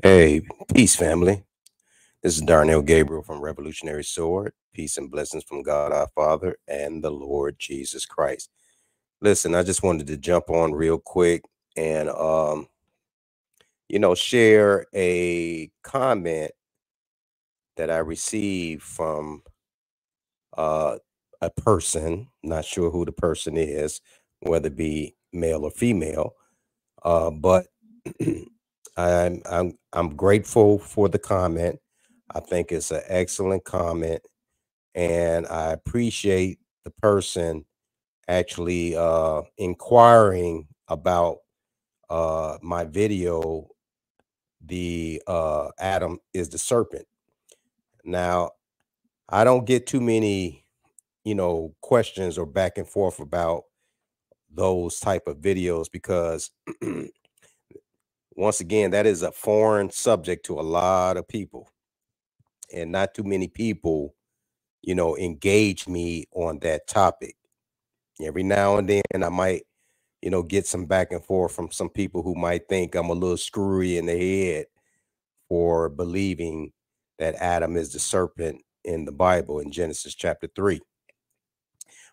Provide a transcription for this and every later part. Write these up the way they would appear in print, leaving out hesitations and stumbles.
Hey, peace, family. This is Darnell Gabriel from Revolutionary Sword. Peace and blessings from God our Father and the Lord Jesus Christ. Listen, I just wanted to jump on real quick and share a comment that I received from uh a person, not sure who the person is, whether it be male or female. But I'm grateful for the comment. I think it's an excellent comment, and I appreciate the person actually inquiring about my video. The Adam is the serpent. Now, I don't get too many, questions or back and forth about those type of videos because once again, that is a foreign subject to a lot of people, and not too many people, engage me on that topic. Every now and then, I might, get some back and forth from some people who might think I'm a little screwy in the head for believing that Adam is the serpent in the Bible in Genesis chapter 3.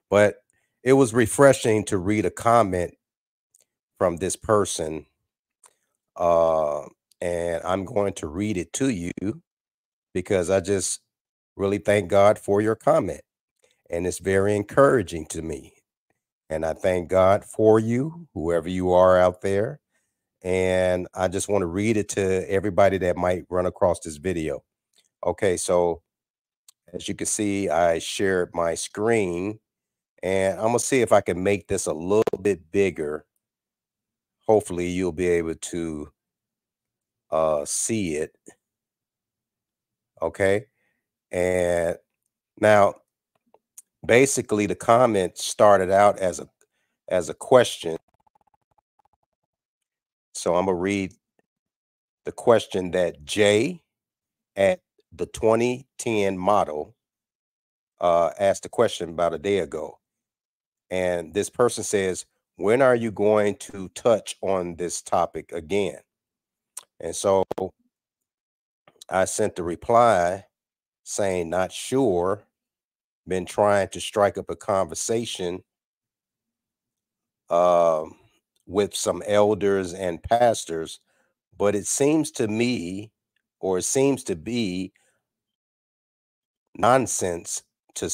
But it was refreshing to read a comment from this person, uh, and I'm going to read it to you because I just really thank God for your comment. And it's very encouraging to me. And I thank God for you, whoever you are out there. And I just want to read it to everybody that might run across this video. Okay, so as you can see, I shared my screen and I'm going to see if I can make this a little bit bigger. Hopefully, you'll be able to see it. Okay. And now, basically, the comment started out as a question. So I'm gonna read the question that Jay at the 2010 model asked the question about a day ago. And this person says, when are you going to touch on this topic again? And so I sent the reply saying, not sure, been trying to strike up a conversation um, with some elders and pastors, but it seems to me, or it seems to be nonsense to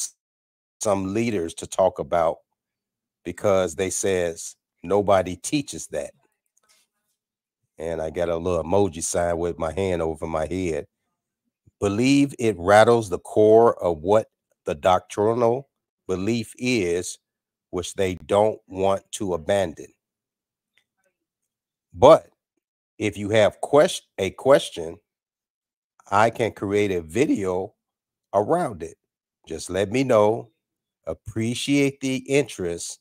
some leaders to talk about because they says nobody teaches that. And I got a little emoji sign with my hand over my head. Believe it rattles the core of what the doctrinal belief is, which they don't want to abandon. But if you have a question, I can create a video around it. Just let me know. Appreciate the interest.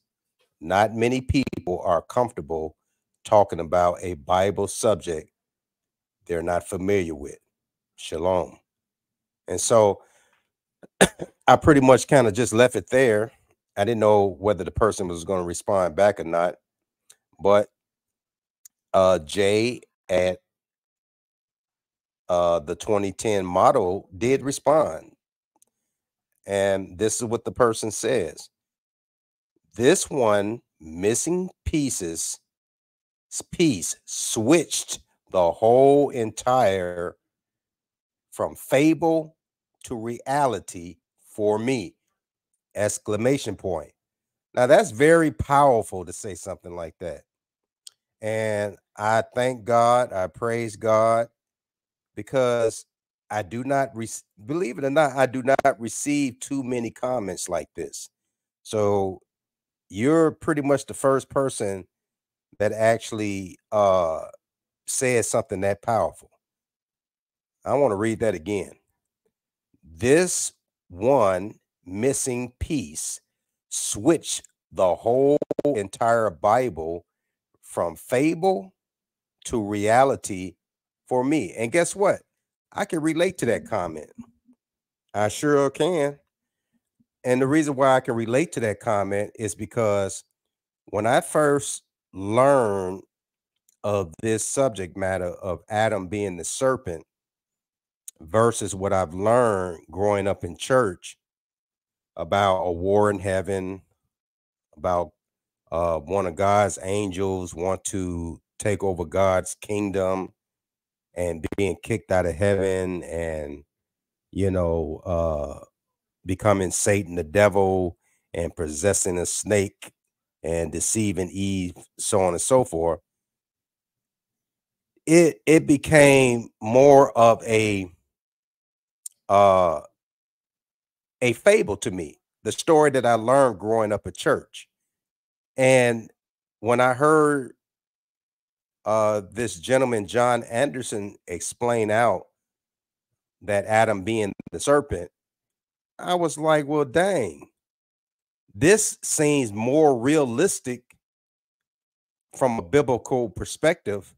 Not many people are comfortable talking about a Bible subject they're not familiar with. Shalom. And so I pretty much kind of just left it there. I didn't know whether the person was going to respond back or not, but Jay at the 2010 model did respond. And this is what the person says. This one missing piece switched the whole entire from fable to reality for me. Exclamation point. Now that's very powerful to say something like that. And I thank God, I praise God because I do not believe it or not, I do not receive too many comments like this. So you're pretty much the first person that actually said something that powerful. I want to read that again. This one missing piece switched the whole entire Bible from fable to reality for me. And guess what? I can relate to that comment. I sure can. And the reason why I can relate to that comment is because when I first learned of this subject matter of Adam being the serpent versus what I've learned growing up in church about a war in heaven, about one of God's angels want to take over God's kingdom and being kicked out of heaven and, you know, becoming Satan, the devil, and possessing a snake and deceiving Eve, so on and so forth. It became more of uh a fable to me, the story that I learned growing up at church. And when I heard this gentleman John Anderson explain out that Adam being the serpent, I was like, well, dang, this seems more realistic from a biblical perspective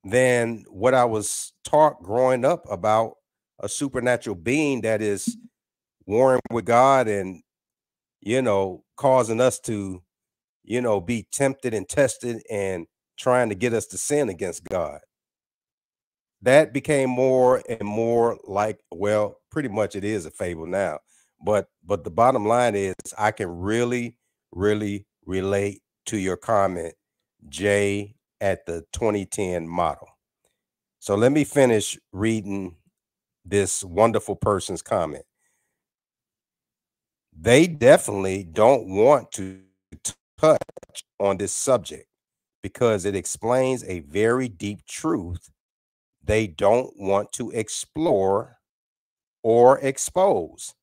than what I was taught growing up about a supernatural being that is warring with God and, causing us to, be tempted and tested and trying to get us to sin against God. That became more and more like, well, pretty much it is a fable now. But the bottom line is I can really, really relate to your comment, Jay, at the 2010 model. So let me finish reading this wonderful person's comment. They definitely don't want to touch on this subject because it explains a very deep truth they don't want to explore or expose.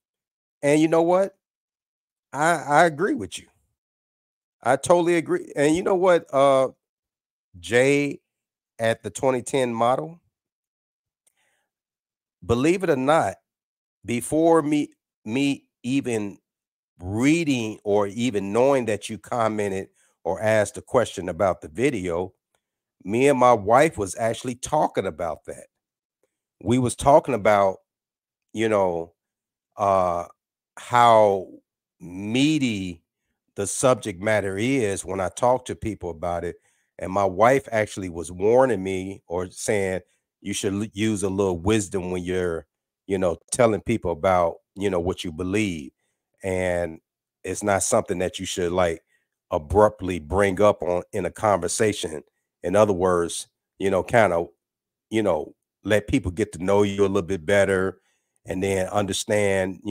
And you know what? I agree with you. I totally agree. And you know what, Jay at the 2010 model, believe it or not, before me even reading or even knowing that you commented or asked a question about the video, me and my wife was actually talking about that. We was talking about, you know, uh how meaty the subject matter is when I talk to people about it. And my wife actually was warning me or saying you should use a little wisdom when you're, telling people about, what you believe. And it's not something that you should like abruptly bring up on in a conversation. In other words, kind of, you know, let people get to know you a little bit better and then understand,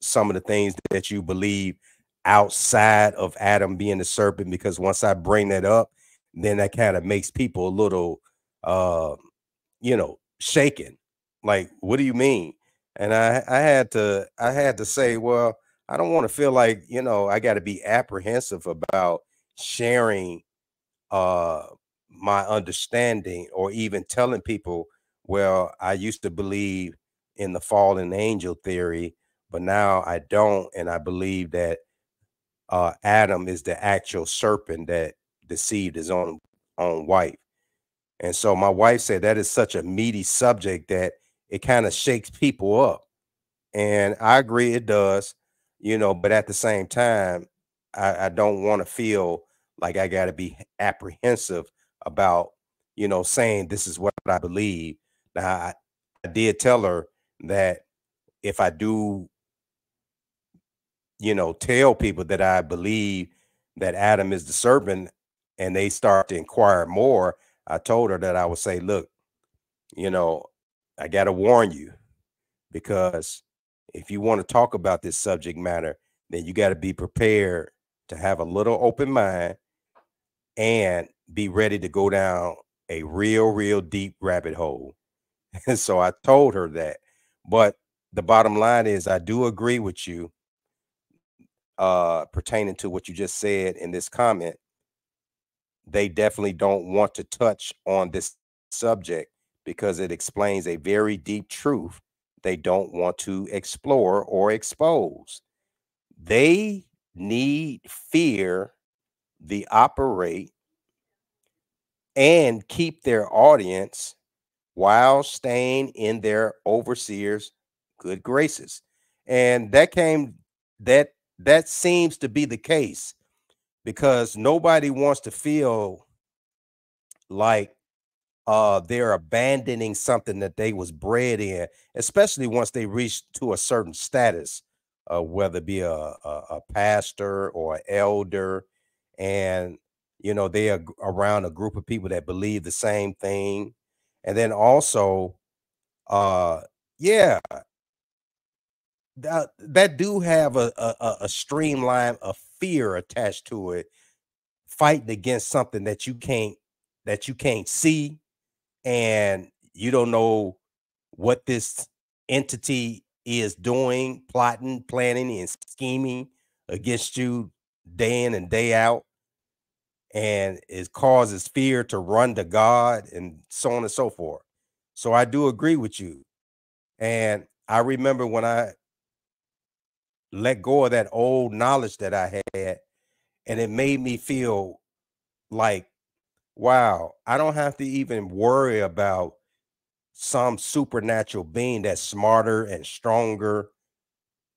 some of the things that you believe outside of Adam being the serpent. Because once I bring that up, then that kind of makes people a little, uh, shaken. Like, what do you mean? And I had to say, well, I don't want to feel like, I got to be apprehensive about sharing uh my understanding or even telling people, well, I used to believe in the fallen angel theory, but now I don't, and I believe that Adam is the actual serpent that deceived his own wife. And so my wife said that is such a meaty subject that it kind of shakes people up. And I agree it does, but at the same time, I don't want to feel like I got to be apprehensive about, saying this is what I believe. Now, I did tell her that if I do, tell people that I believe that Adam is the serpent and they start to inquire more, I told her that I would say, look, you know, I got to warn you because if you want to talk about this subject matter, then you got to be prepared to have a little open mind and be ready to go down a real, real deep rabbit hole. And so I told her that. But the bottom line is, I do agree with you pertaining to what you just said in this comment. They definitely don't want to touch on this subject because it explains a very deep truth they don't want to explore or expose. They need fear the operate and keep their audience while staying in their overseers' good graces. And that seems to be the case because nobody wants to feel like they're abandoning something that they was bred in, especially once they reach to a certain status, whether it be a pastor or elder, and they are around a group of people that believe the same thing. And then also, uh yeah, that do have a streamline of fear attached to it, fighting against something that you can't see, and you don't know what this entity is doing, plotting, planning, and scheming against you day in and day out. And it causes fear to run to God and so on and so forth. So I do agree with you. And I remember when I let go of that old knowledge that I had, and it made me feel like, wow, I don't have to even worry about some supernatural being that's smarter and stronger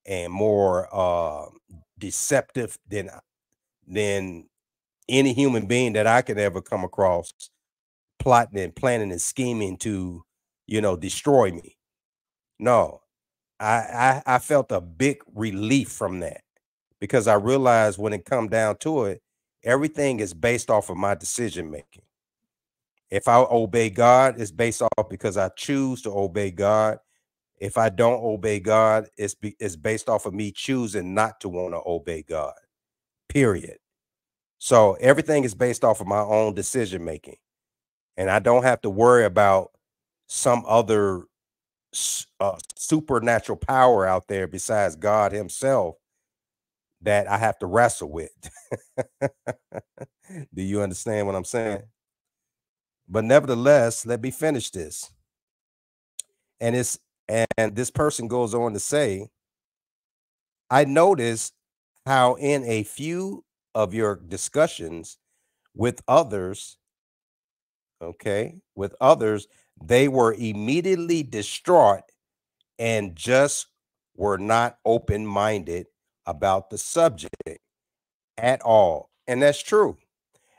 and more deceptive than any human being that I could ever come across, plotting and planning and scheming to, destroy me. No, I felt a big relief from that, because I realized when it come down to it, everything is based off of my decision making. If I obey God, it's based off because I choose to obey God. If I don't obey God, it's based off of me choosing not to want to obey God. Period. So everything is based off of my own decision making, and I don't have to worry about some other supernatural power out there besides God Himself that I have to wrestle with. Do you understand what I'm saying? But nevertheless, let me finish this. And this person goes on to say, I notice how in a few of your discussions with others, okay, with others, they were immediately distraught and just were not open-minded about the subject at all. And that's true.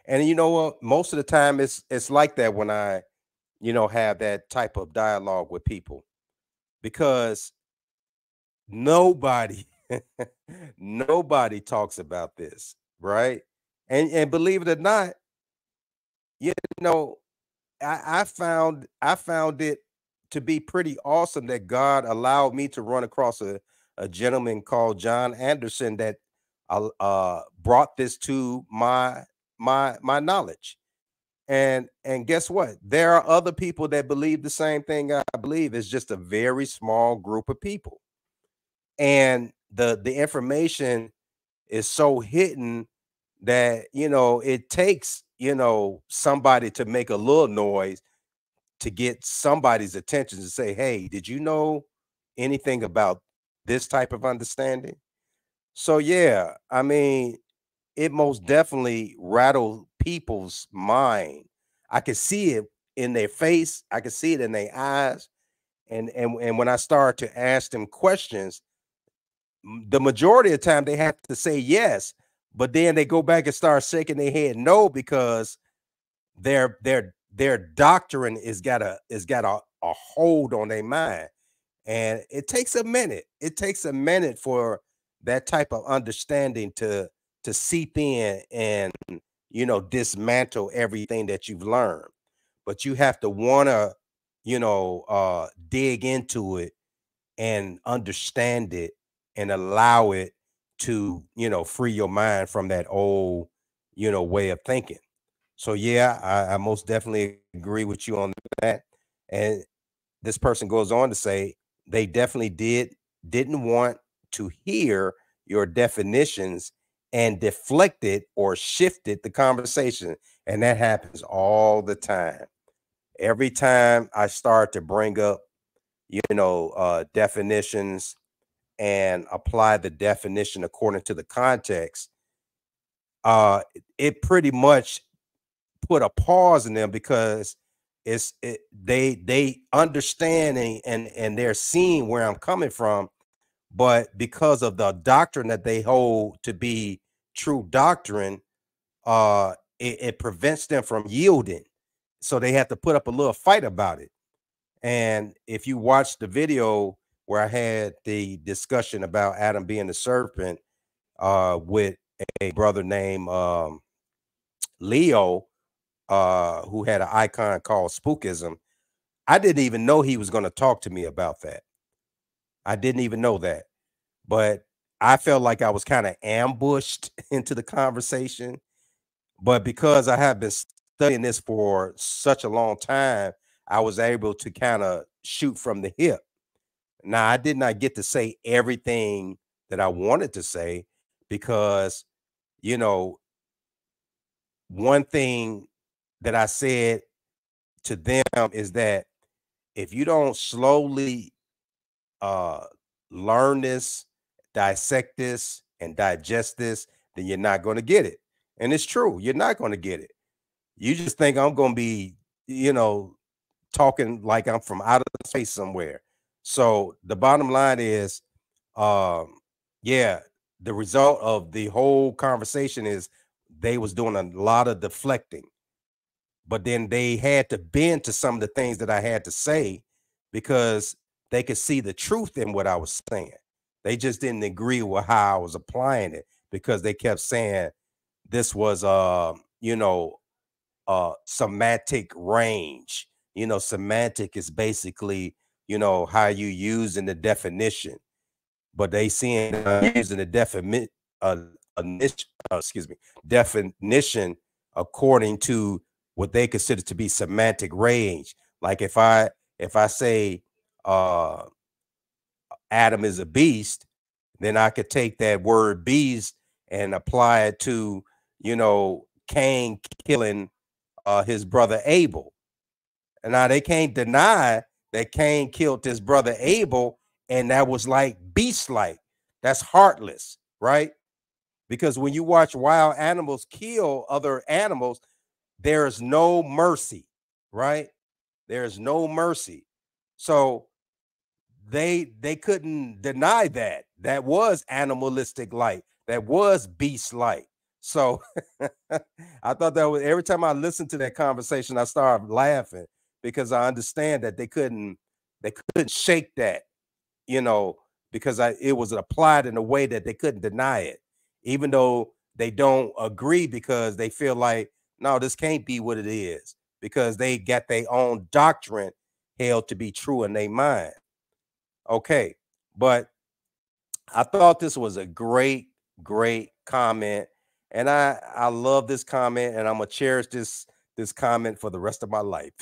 And you know what? Most of the time it's like that when I, have that type of dialogue with people, because nobody nobody talks about this, right? And believe it or not, you know, I found it to be pretty awesome that God allowed me to run across a gentleman called John Anderson that brought this to my knowledge. And guess what? There are other people that believe the same thing I believe. It's just a very small group of people. And the information is so hidden that it takes somebody to make a little noise to get somebody's attention to say, hey, did you know anything about this type of understanding? So yeah, I mean, it most definitely rattled people's mind. I could see it in their face, I could see it in their eyes. And when I start to ask them questions, the majority of the time they have to say yes, but then they go back and start shaking their head no, because their doctrine is got a hold on their mind. And it takes a minute. It takes a minute for that type of understanding to seep in and dismantle everything that you've learned. But you have to want to dig into it and understand it and allow it to free your mind from that old way of thinking. So yeah, I most definitely agree with you on that. And this person goes on to say they definitely didn't want to hear your definitions and deflected or shifted the conversation. And that happens all the time. Every time I start to bring up, definitions and apply the definition according to the context, it pretty much put a pause in them, because they understand and they're seeing where I'm coming from, but because of the doctrine that they hold to be true doctrine, it prevents them from yielding. so they had to put up a little fight about it. And if you watch the video where I had the discussion about Adam being the serpent with a brother named Leo, who had an icon called Spookism, I didn't even know he was going to talk to me about that. I didn't even know that. But I felt like I was kind of ambushed into the conversation. But because I have been studying this for such a long time, I was able to kind of shoot from the hip. Now, I did not get to say everything that I wanted to say because, you know, one thing that I said to them is that if you don't slowly uh, learn this, dissect this, and digest this, then you're not going to get it. And it's true, you're not going to get it. You just think I'm going to be, you know, talking like I'm from out of space somewhere. So the bottom line is, yeah, the result of the whole conversation is they was doing a lot of deflecting, but then they had to bend to some of the things that I had to say because they could see the truth in what I was saying. They just didn't agree with how I was applying it because they kept saying this was you know, semantic range. You know, semantic is basically, you know, how you use in the definition, but they seeing using the excuse me, definition according to what they consider to be semantic range. Like if I say uh Adam is a beast, then I could take that word beast and apply it to, you know, Cain killing his brother Abel. And now they can't deny that Cain killed his brother Abel, and that was like beast-like. That's heartless, right? Because when you watch wild animals kill other animals, there is no mercy, right? There is no mercy. So they couldn't deny that. That was animalistic like. That was beast-like. So I thought that was every time I listened to that conversation, I started laughing because I understand that they couldn't shake that, you know, because it was applied in a way that they couldn't deny it, even though they don't agree because they feel like, no, this can't be what it is because they got their own doctrine held to be true in their mind. Okay, but I thought this was a great, great comment, and I love this comment, and I'm gonna cherish this comment for the rest of my life.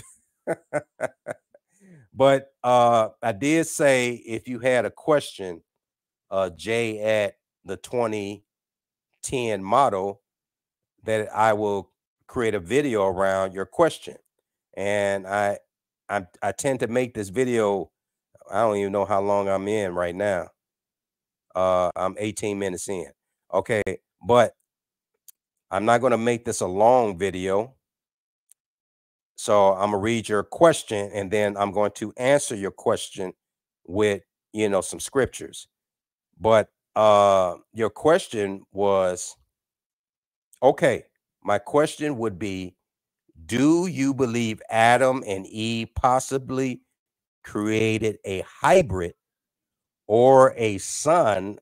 But I did say if you had a question, Jay at the 2010 model, that I will create a video around your question, and I tend to make this video. I don't even know how long I'm in right now. I'm 18 minutes in. Okay, but I'm not going to make this a long video. So I'm gonna read your question and then I'm going to answer your question with, you know, some scriptures. But your question was, okay, my question would be, do you believe Adam and Eve possibly created a hybrid or a son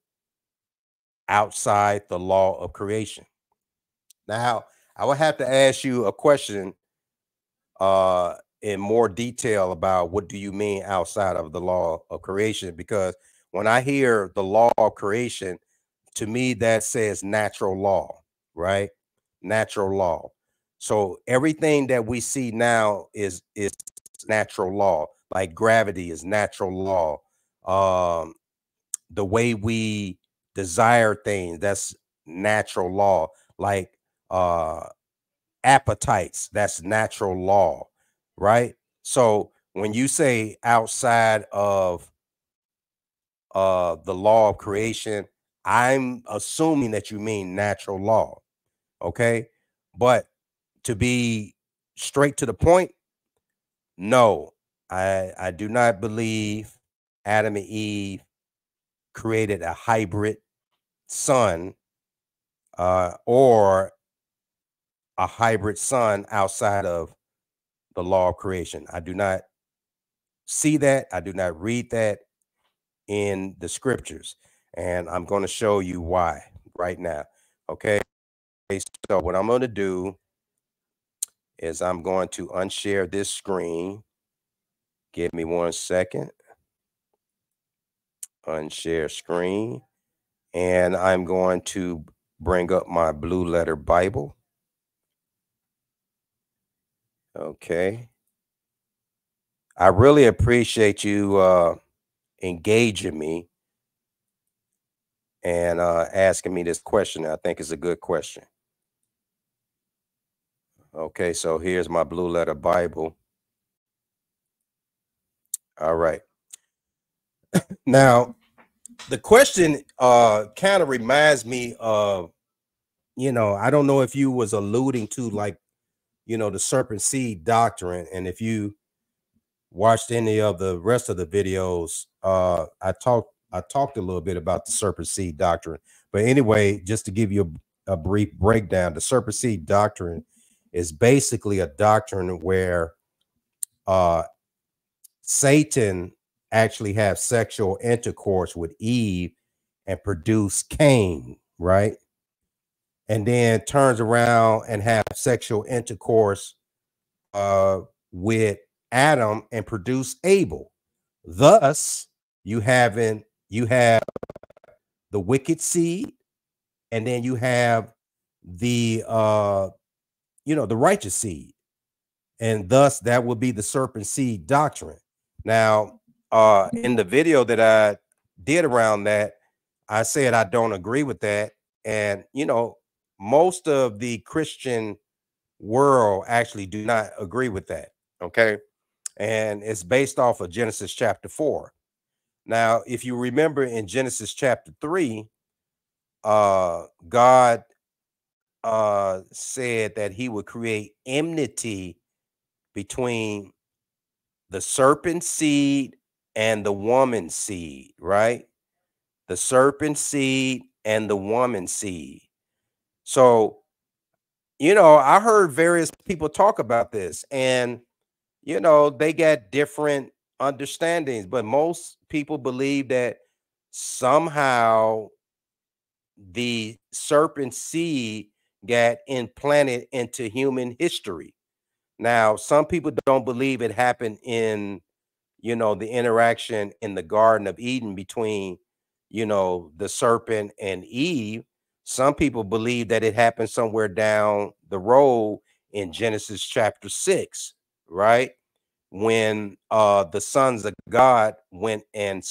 outside the law of creation? Now, I would have to ask you a question in more detail about what do you mean outside of the law of creation, because when I hear the law of creation, to me that says natural law, right? Natural law. So everything that we see now is natural law, like gravity is natural law. The way we desire things, that's natural law. Like appetites, that's natural law, right? So when you say outside of the law of creation, I'm assuming that you mean natural law, okay? But to be straight to the point, no, I do not believe Adam and Eve created a hybrid son or a hybrid son outside of the law of creation. I do not see that. I do not read that in the scriptures. And I'm going to show you why right now. Okay. So what I'm going to do is I'm going to unshare this screen. Give me 1 second. Unshare screen. And I'm going to bring up my Blue Letter Bible. Okay. I really appreciate you engaging me and asking me this question. I think it's a good question. Okay, so here's my Blue Letter Bible. All right. Now, the question kind of reminds me of, I don't know if you was alluding to like, the serpent seed doctrine. And if you watched any of the rest of the videos, I talked a little bit about the serpent seed doctrine. But anyway, just to give you a brief breakdown, the serpent seed doctrine is basically a doctrine where Satan actually have sexual intercourse with Eve and produce Cain, right? And then turns around and have sexual intercourse with Adam and produce Abel. Thus, you have the wicked seed, and then you have the the righteous seed, and thus that would be the serpent seed doctrine. Now, in the video that I did around that, I said I don't agree with that, and most of the Christian world actually do not agree with that. Okay, and it's based off of Genesis chapter 4. Now, if you remember in Genesis chapter 3, God said that he would create enmity between the serpent seed and the woman seed, right? The serpent seed and the woman seed. So, I heard various people talk about this, and they got different understandings, but most people believe that somehow the serpent seed got implanted into human history. Now, some people don't believe it happened in, the interaction in the Garden of Eden between, the serpent and Eve. Some people believe that it happened somewhere down the road in Genesis chapter 6, right? When the sons of God went and,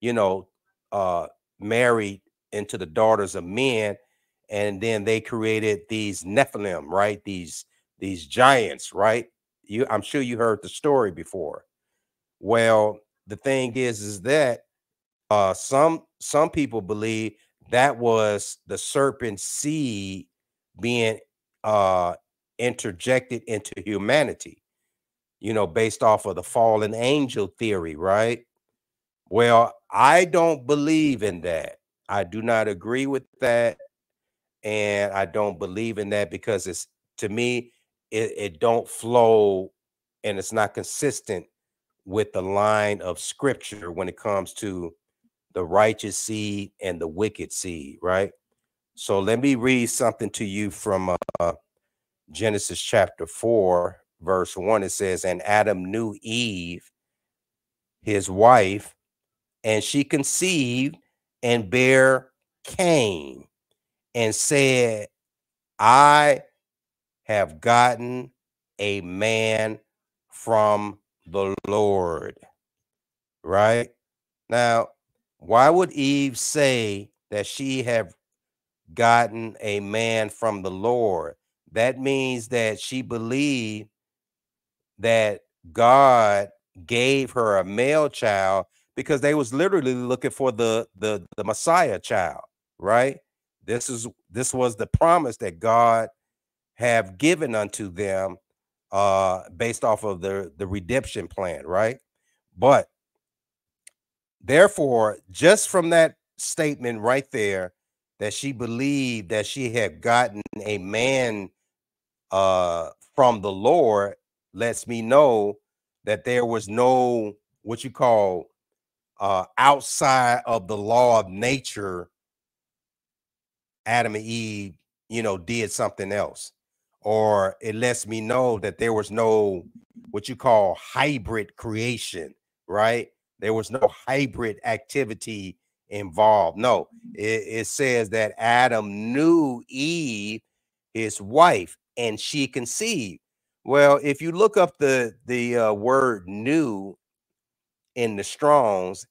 you know, married into the daughters of men, and then they created these Nephilim, right? These giants, right? I'm sure you heard the story before. Well, the thing is that some people believe that was the serpent seed being interjected into humanity, based off of the fallen angel theory, right? Well, I don't believe in that. I do not agree with that, and I don't believe in that because it's, to me, it don't flow, and it's not consistent with the line of scripture when it comes to the righteous seed and the wicked seed, right? So let me read something to you from Genesis chapter 4, verse 1. It says, "And Adam knew Eve, his wife, and she conceived and bare Cain, and said, I have gotten a man from the Lord." Right? Now, why would Eve say that she have gotten a man from the Lord? That means that she believed that God gave her a male child, because they was literally looking for the Messiah child, right? This was the promise that God have given unto them based off of the redemption plan, right? But therefore, just from that statement right there, that she believed that she had gotten a man from the Lord, lets me know that there was no what you call outside of the law of nature. Adam and Eve, did something else. Or it lets me know that there was no what you call hybrid creation, right? There was no hybrid activity involved. No, it says that Adam knew Eve, his wife, and she conceived. Well, if you look up the word "knew" in the Strong's,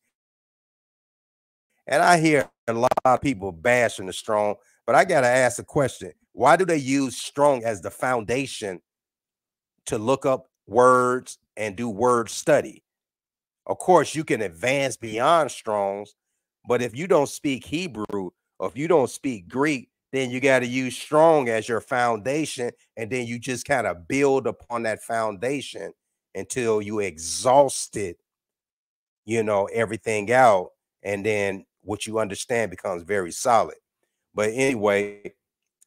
and I hear a lot of people bashing the Strong, but I got to ask a question. Why do they use Strong as the foundation to look up words and do word study? Of course, you can advance beyond Strong's, but if you don't speak Hebrew or if you don't speak Greek, then you got to use Strong as your foundation. And then you just kind of build upon that foundation until you exhausted, everything out. And then what you understand becomes very solid. But anyway,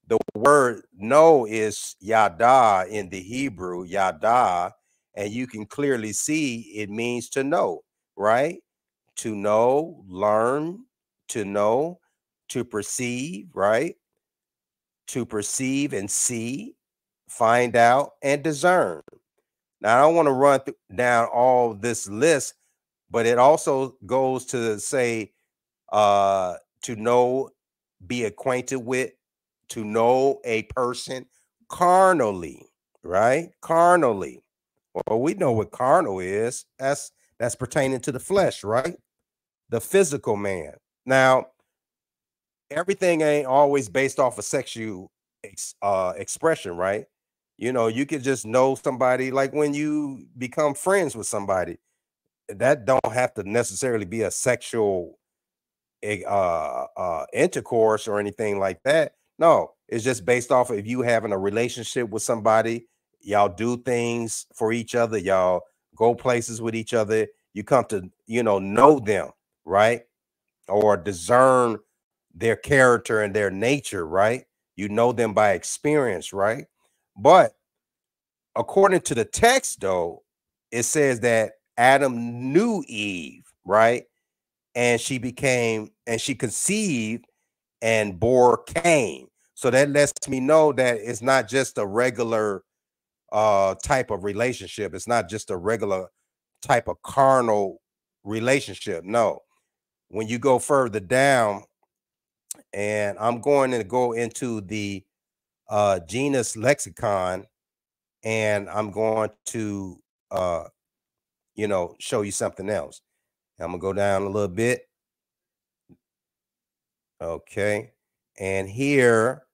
the word know is yada in the Hebrew, yada, and you can clearly see it means to know, right? To know, learn, to know, to perceive, right? To perceive and see, find out, and discern. Now, I don't want to run down all this list, but it also goes to say to know, be acquainted with, to know a person carnally, right? Carnally. Well, we know what carnal is. That's pertaining to the flesh, right? The physical man. Now, everything ain't always based off of sexual expression, right? You could just know somebody, like when you become friends with somebody, that don't have to necessarily be a sexual intercourse or anything like that. No, it's just based off of you having a relationship with somebody. Y'all do things for each other. Y'all go places with each other. You come to, know them, right? Or discern their character and their nature, right? You know them by experience, right? But according to the text, though, it says that Adam knew Eve, right? And she conceived and bore Cain. So that lets me know that it's not just a regular type of relationship. It's not just a regular type of carnal relationship. No. When you go further down, and I'm going to go into the genus lexicon, and I'm going to show you something else. I'm gonna go down a little bit. Okay. And here,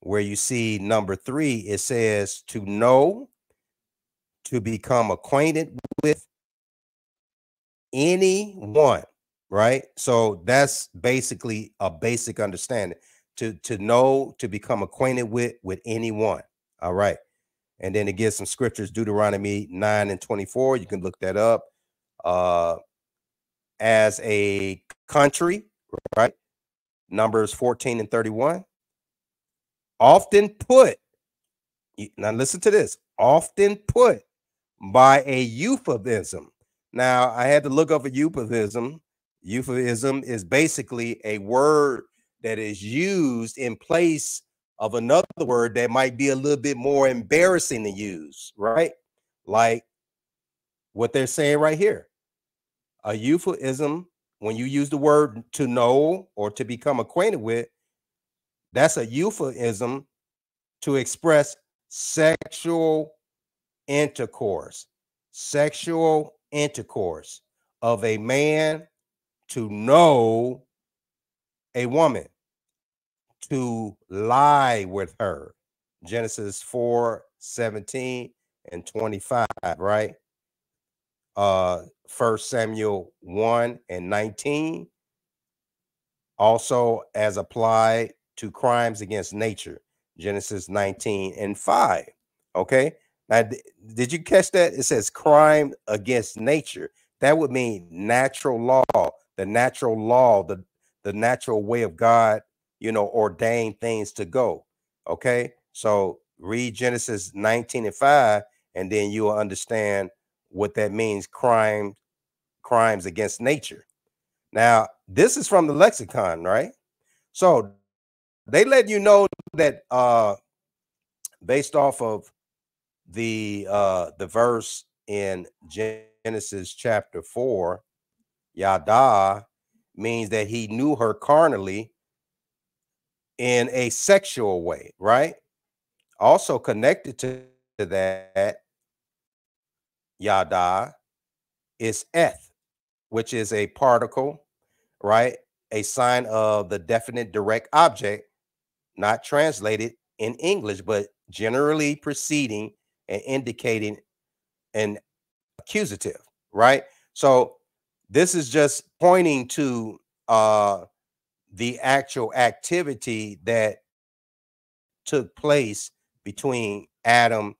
where you see number 3, it says to know, to become acquainted with anyone, right? So that's basically a basic understanding. To know, to become acquainted with anyone. All right. And then it gives some scriptures, Deuteronomy 9:24. You can look that up. As a country, right? Numbers 14:31. Often put, now listen to this, often put by a euphemism. Now, I had to look up a euphemism. Euphemism is basically a word that is used in place of another word that might be a little bit more embarrassing to use, right? Like what they're saying right here. A euphemism, when you use the word to know or to become acquainted with, that's a euphemism to express sexual intercourse of a man to know a woman, to lie with her. Genesis 4:17 and 25, right? 1 Samuel 1:19, also as applied to crimes against nature. Genesis 19:5. Okay. Now, did you catch that? It says crime against nature. That would mean natural law, the natural law, the natural way of God, ordained things to go. Okay. So read Genesis 19:5, and then you will understand what that means. Crimes against nature. Now, this is from the lexicon, right? So they let you know that based off of the verse in Genesis chapter 4, yada means that he knew her carnally in a sexual way, right? Also connected to that, yada is eth, which is a particle, right? A sign of the definite direct object, not translated in English, but generally preceding and indicating an accusative, right? So this is just pointing to the actual activity that took place between Adam,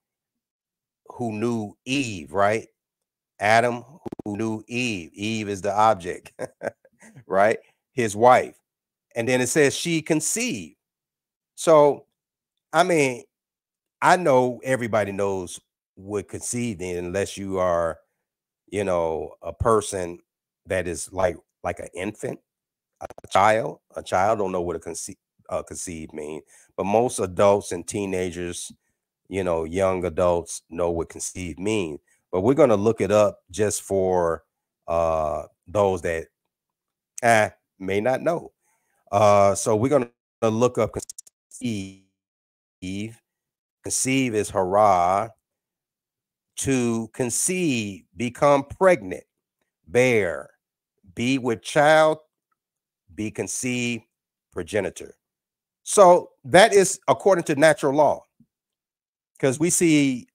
who knew Eve, right? Adam, who knew Eve. Eve is the object, right? His wife. And then it says she conceived. So, I mean, I know everybody knows what conceived in, unless you are, a person that is like an infant, a child. A child don't know what a conceive mean, but most adults and teenagers, young adults know what conceive means. But we're going to look it up just for those that may not know. So we're going to look up conceive. Conceive is hara, to conceive, become pregnant, bear, be with child, be conceived, progenitor. So that is according to natural law, because we see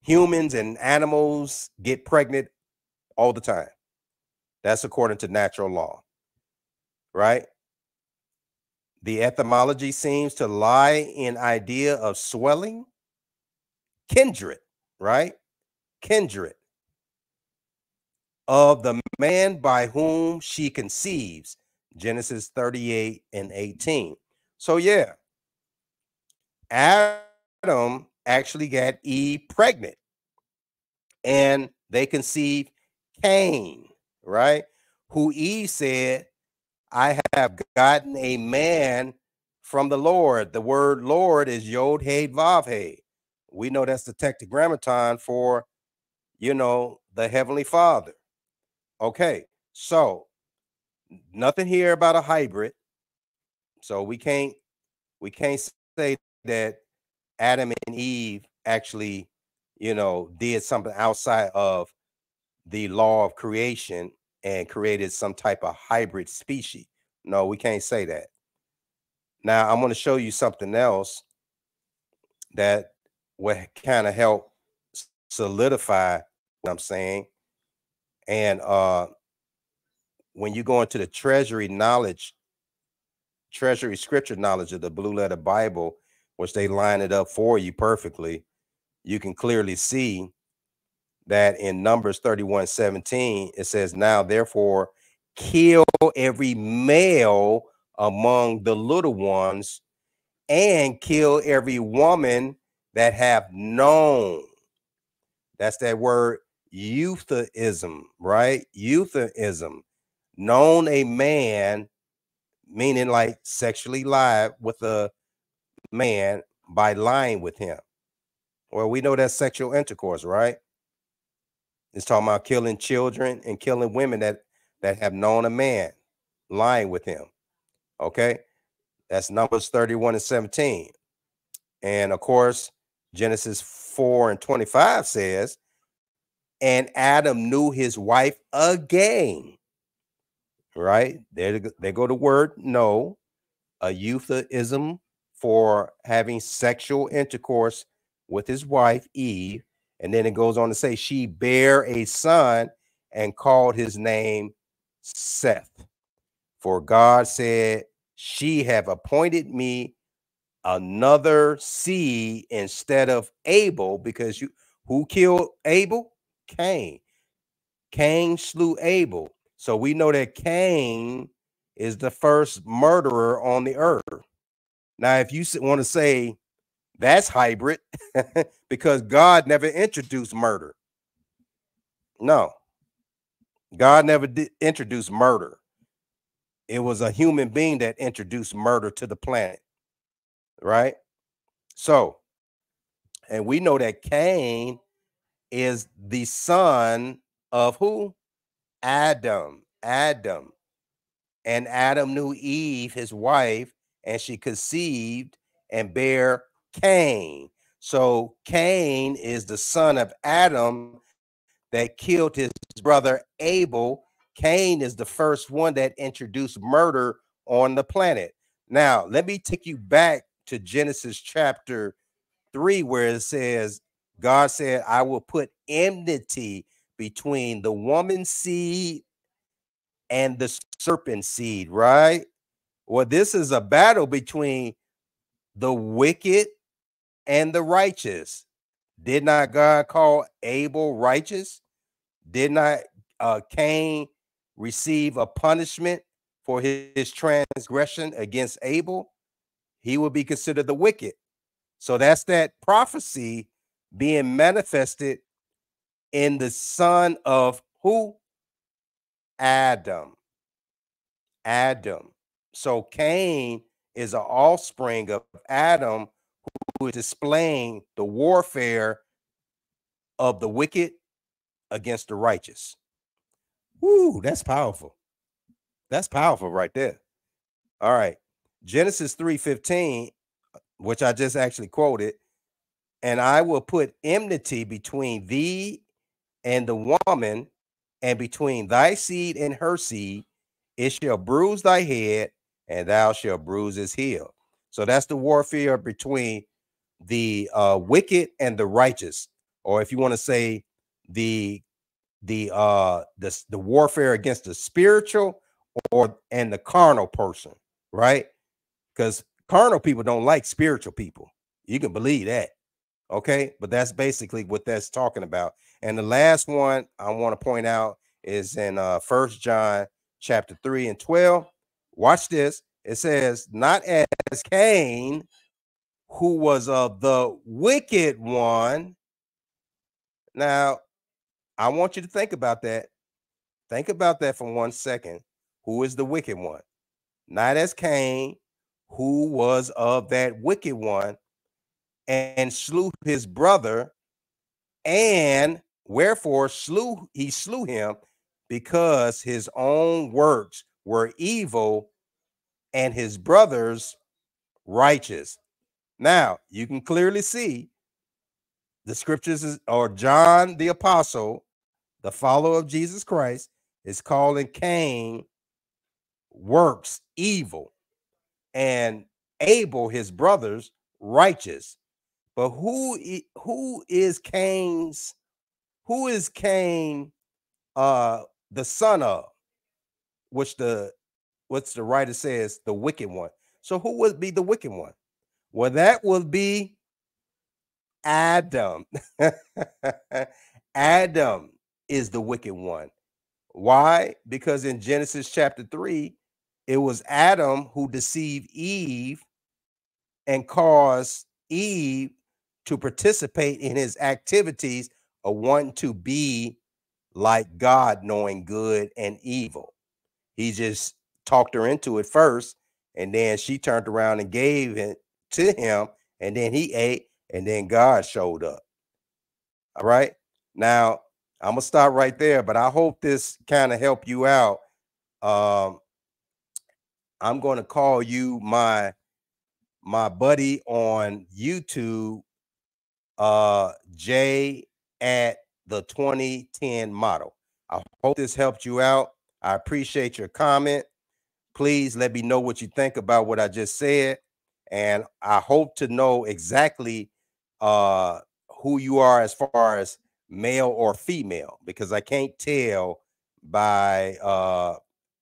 humans and animals get pregnant all the time. That's according to natural law, right? The etymology seems to lie in idea of swelling, kindred, right? Kindred of the man by whom she conceives, Genesis 38 and 18. So yeah, Adam actually got Eve pregnant, and they conceived Cain, right? Who Eve said, I have gotten a man from the Lord. The word Lord is Yod He Vav He. We know that's the tetragrammaton for, the Heavenly Father. Okay, so nothing here about a hybrid. So we can't say that Adam and Eve actually, did something outside of the law of creation and created some type of hybrid species. No, we can't say that. Now, I'm going to show you something else that will kind of help solidify what I'm saying. And when you go into the treasury scripture knowledge of the Blue Letter Bible, which they line it up for you perfectly, you can clearly see that in Numbers 31:17, it says, now therefore kill every male among the little ones, and kill every woman that have known. That's that word euphemism, right? Euphemism. Known a man, meaning like sexually live with a man by lying with him. Well, we know that's sexual intercourse, right? It's talking about killing children and killing women that have known a man, lying with him. Okay, that's Numbers 31 and 17. And of course, Genesis 4 and 25 says, and Adam knew his wife again. Right? There go the word no, a euphemism for having sexual intercourse with his wife, Eve. And then it goes on to say, she bare a son and called his name Seth. For God said, she have appointed me another seed instead of Abel, because who killed Abel? Cain. Cain slew Abel. So we know that Cain is the first murderer on the earth. Now, if you want to say That's hybrid because God never introduced murder. No, God never did introduce murder. It was a human being that introduced murder to the planet, right? So, and we know that Cain is the son of who? Adam. Adam. And Adam knew Eve, his wife, and she conceived and bare Cain. So Cain is the son of Adam that killed his brother Abel. Cain is the first one that introduced murder on the planet. Now, let me take you back to Genesis chapter 3, where it says, God said, I will put enmity between the woman's seed and the serpent seed, right? Well, this is a battle between the wicked and the righteous. Did not God call Abel righteous? Did not Cain receive a punishment for his transgression against Abel? He will be considered the wicked. So that's that prophecy being manifested in the son of who? Adam. Adam. So Cain is an offspring of Adam who is displaying the warfare of the wicked against the righteous. Woo, that's powerful. That's powerful right there. All right. Genesis 3:15, which I just actually quoted, and I will put enmity between thee and the woman, and between thy seed and her seed. It shall bruise thy head, and thou shalt bruise his heel. So that's the warfare between the wicked and the righteous, or if you want to say the warfare against the spiritual or and the carnal person, right? Because carnal people don't like spiritual people. You can believe that. Okay, but that's basically what that's talking about. And the last one I want to point out is in 1 John chapter 3 and 12. Watch this. It says, not as Cain, who was of the wicked one. Now, I want you to think about that. Think about that for 1 second. Who is the wicked one? Not as Cain, who was of that wicked one and slew his brother, and wherefore he slew him because his own works were evil and his brother's righteous. Now you can clearly see the scriptures or John the apostle, the follower of Jesus Christ, is calling Cain works evil and Abel, his brothers, righteous. But who is Cain the son of, which what's the writer says, the wicked one. So who would be the wicked one? Well, that would be Adam. Adam is the wicked one. Why? Because in Genesis chapter 3, it was Adam who deceived Eve and caused Eve to participate in his activities of wanting to be like God, knowing good and evil. He just talked her into it first, and then she turned around and gave it to him, and then he ate, and then God showed up. All right. Now, I'm gonna stop right there, but I hope this kind of helped you out. I'm going to call you my buddy on YouTube, Jay at the 2010 model. I hope this helped you out. I appreciate your comment. Please let me know what you think about what I just said. And I hope to know exactly who you are as far as male or female, because I can't tell by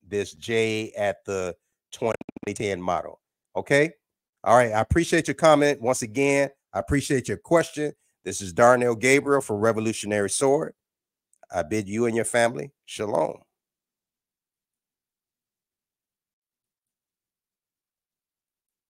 this Jay at the 2010 model. Okay. All right. I appreciate your comment. Once again, I appreciate your question. This is Darnell Gabriel from Revolutionary Sword. I bid you and your family shalom.